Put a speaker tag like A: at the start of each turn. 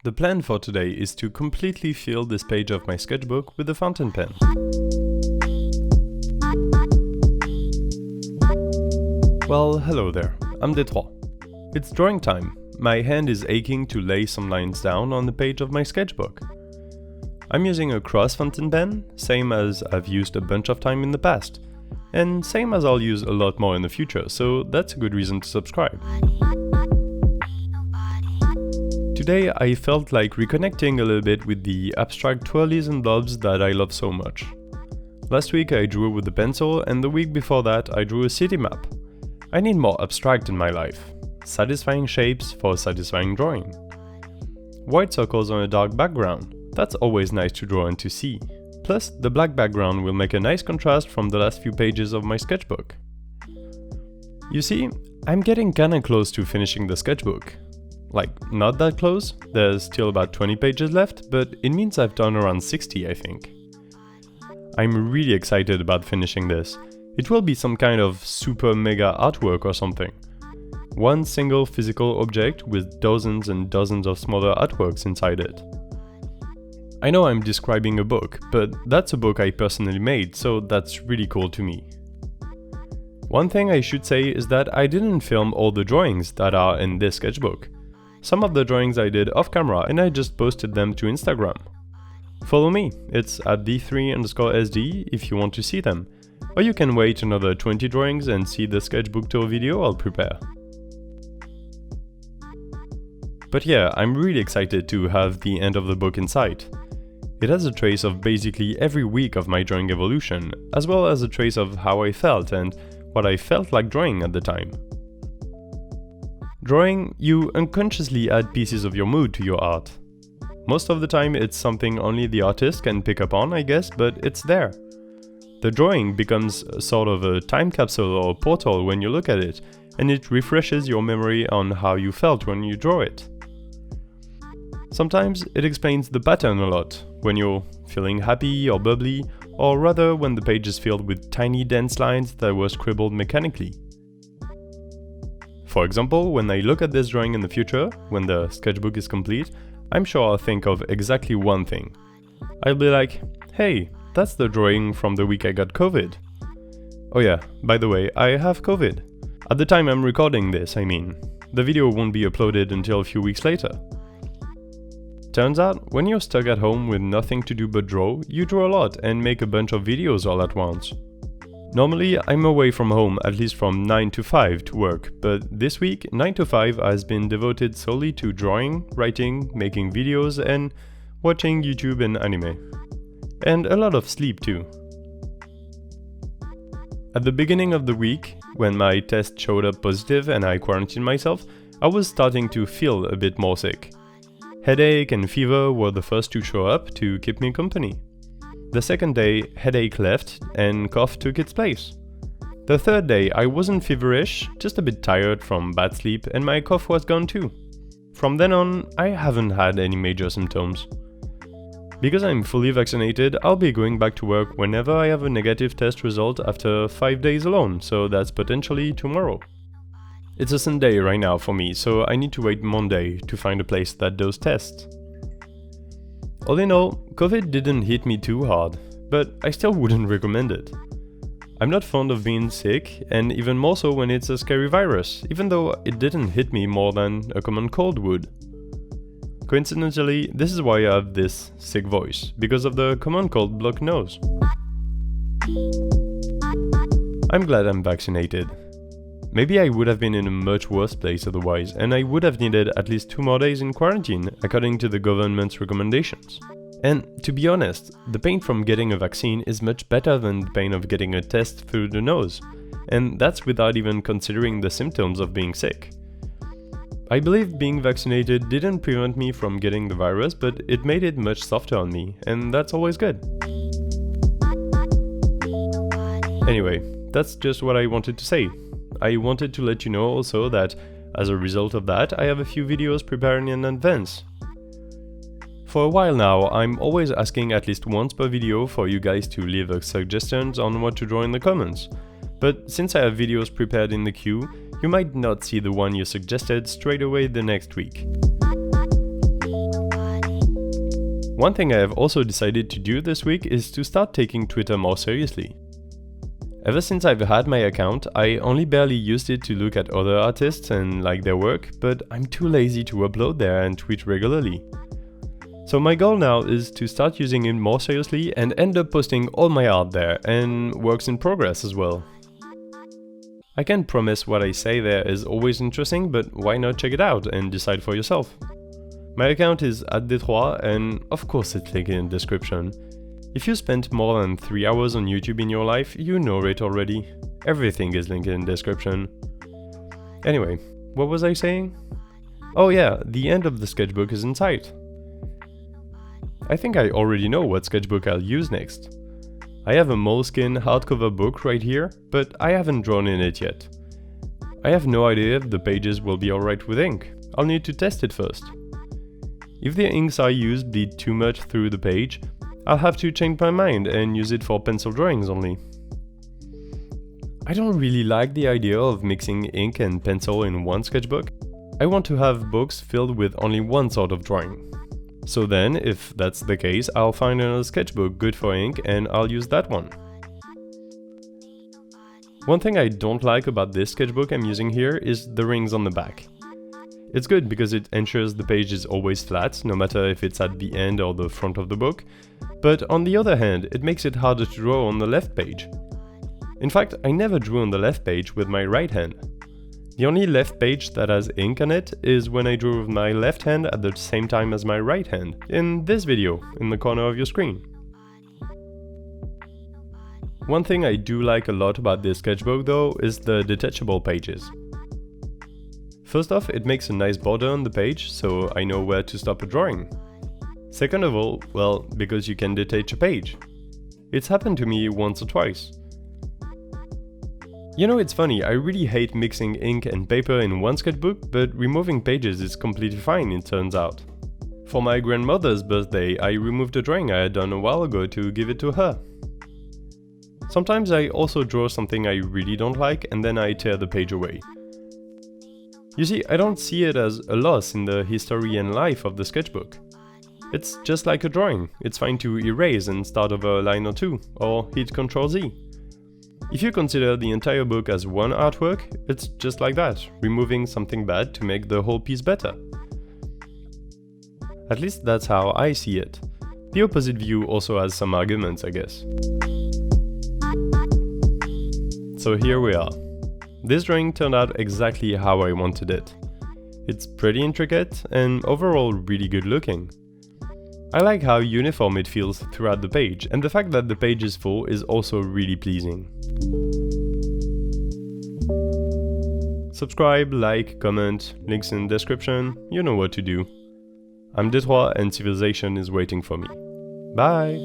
A: The plan for today is to completely fill this page of my sketchbook with a fountain pen. Well, hello there, I'm Détroit. It's drawing time. My hand is aching to lay some lines down on the page of my sketchbook. I'm using a cross fountain pen, same as I've used a bunch of time in the past, and same as I'll use a lot more in the future, so that's a good reason to subscribe. Today I felt like reconnecting a little bit with the abstract twirlies and blobs that I love so much. Last week I drew with a pencil, and the week before that I drew a city map. I need more abstract in my life. Satisfying shapes for satisfying drawing. White circles on a dark background. That's always nice to draw and to see. Plus, the black background will make a nice contrast from the last few pages of my sketchbook. You see, I'm getting kinda close to finishing the sketchbook. Like, not that close, there's still about 20 pages left, but it means I've done around 60, I think. I'm really excited about finishing this. It will be some kind of super mega artwork or something. One single physical object with dozens and dozens of smaller artworks inside it. I know I'm describing a book, but that's a book I personally made, so that's really cool to me. One thing I should say is that I didn't film all the drawings that are in this sketchbook. Some of the drawings I did off camera and I just posted them to Instagram. Follow me, it's at d3_sd if you want to see them, or you can wait another 20 drawings and see the sketchbook tour video I'll prepare. But yeah, I'm really excited to have the end of the book in sight. It has a trace of basically every week of my drawing evolution, as well as a trace of how I felt and what I felt like drawing at the time. Drawing, you unconsciously add pieces of your mood to your art. Most of the time it's something only the artist can pick up on, I guess, but it's there. The drawing becomes sort of a time capsule or portal when you look at it, and it refreshes your memory on how you felt when you draw it. Sometimes it explains the pattern a lot, when you're feeling happy or bubbly, or rather when the page is filled with tiny dense lines that were scribbled mechanically. For example, when I look at this drawing in the future, when the sketchbook is complete, I'm sure I'll think of exactly one thing. I'll be like, hey, that's the drawing from the week I got COVID. Oh yeah, by the way, I have COVID. At the time I'm recording this, I mean. The video won't be uploaded until a few weeks later. Turns out, when you're stuck at home with nothing to do but draw, you draw a lot and make a bunch of videos all at once. Normally, I'm away from home at least from 9 to 5 to work, but this week 9 to 5 has been devoted solely to drawing, writing, making videos and watching YouTube and anime. And a lot of sleep too. At the beginning of the week, when my test showed up positive and I quarantined myself, I was starting to feel a bit more sick. Headache and fever were the first to show up to keep me company. The second day, headache left and cough took its place. The third day, I wasn't feverish, just a bit tired from bad sleep, and my cough was gone too. From then on, I haven't had any major symptoms. Because I'm fully vaccinated, I'll be going back to work whenever I have a negative test result after 5 days alone, so that's potentially tomorrow. It's a Sunday right now for me, so I need to wait Monday to find a place that does tests. All in all, COVID didn't hit me too hard, but I still wouldn't recommend it. I'm not fond of being sick, and even more so when it's a scary virus, even though it didn't hit me more than a common cold would. Coincidentally, this is why I have this sick voice, because of the common cold blocked nose. I'm glad I'm vaccinated. Maybe I would have been in a much worse place otherwise, and I would have needed at least 2 more days in quarantine, according to the government's recommendations. And to be honest, the pain from getting a vaccine is much better than the pain of getting a test through the nose, and that's without even considering the symptoms of being sick. I believe being vaccinated didn't prevent me from getting the virus, but it made it much softer on me, and that's always good. Anyway, that's just what I wanted to say. I wanted to let you know also that, as a result of that, I have a few videos preparing in advance. For a while now, I'm always asking at least once per video for you guys to leave suggestions on what to draw in the comments. But since I have videos prepared in the queue, you might not see the one you suggested straight away the next week. One thing I have also decided to do this week is to start taking Twitter more seriously. Ever since I've had my account, I only barely used it to look at other artists and like their work, but I'm too lazy to upload there and tweet regularly. So my goal now is to start using it more seriously and end up posting all my art there, and works in progress as well. I can't promise what I say there is always interesting, but why not check it out and decide for yourself? My account is @Detroit, and of course it's linked in the description. If you spent more than 3 hours on YouTube in your life, you know it already. Everything is linked in the description. Anyway, what was I saying? Oh yeah, the end of the sketchbook is in sight. I think I already know what sketchbook I'll use next. I have a Moleskine hardcover book right here, but I haven't drawn in it yet. I have no idea if the pages will be alright with ink. I'll need to test it first. If the inks I use bleed too much through the page, I'll have to change my mind and use it for pencil drawings only. I don't really like the idea of mixing ink and pencil in one sketchbook. I want to have books filled with only one sort of drawing. So then, if that's the case, I'll find another sketchbook good for ink and I'll use that one. One thing I don't like about this sketchbook I'm using here is the rings on the back. It's good because it ensures the page is always flat, no matter if it's at the end or the front of the book, but on the other hand, it makes it harder to draw on the left page. In fact, I never drew on the left page with my right hand. The only left page that has ink on it is when I drew with my left hand at the same time as my right hand, in this video, in the corner of your screen. One thing I do like a lot about this sketchbook though is the detachable pages. First off, it makes a nice border on the page, so I know where to stop a drawing. Second of all, well, because you can detach a page. It's happened to me once or twice. You know, it's funny, I really hate mixing ink and paper in one sketchbook, but removing pages is completely fine, it turns out. For my grandmother's birthday, I removed a drawing I had done a while ago to give it to her. Sometimes I also draw something I really don't like and then I tear the page away. You see, I don't see it as a loss in the history and life of the sketchbook. It's just like a drawing, it's fine to erase and start over a line or two, or hit Ctrl-Z. If you consider the entire book as one artwork, it's just like that, removing something bad to make the whole piece better. At least that's how I see it. The opposite view also has some arguments, I guess. So here we are. This drawing turned out exactly how I wanted it. It's pretty intricate and overall really good looking. I like how uniform it feels throughout the page, and the fact that the page is full is also really pleasing. Subscribe, like, comment, links in the description, you know what to do. I'm Detroit and civilization is waiting for me. Bye!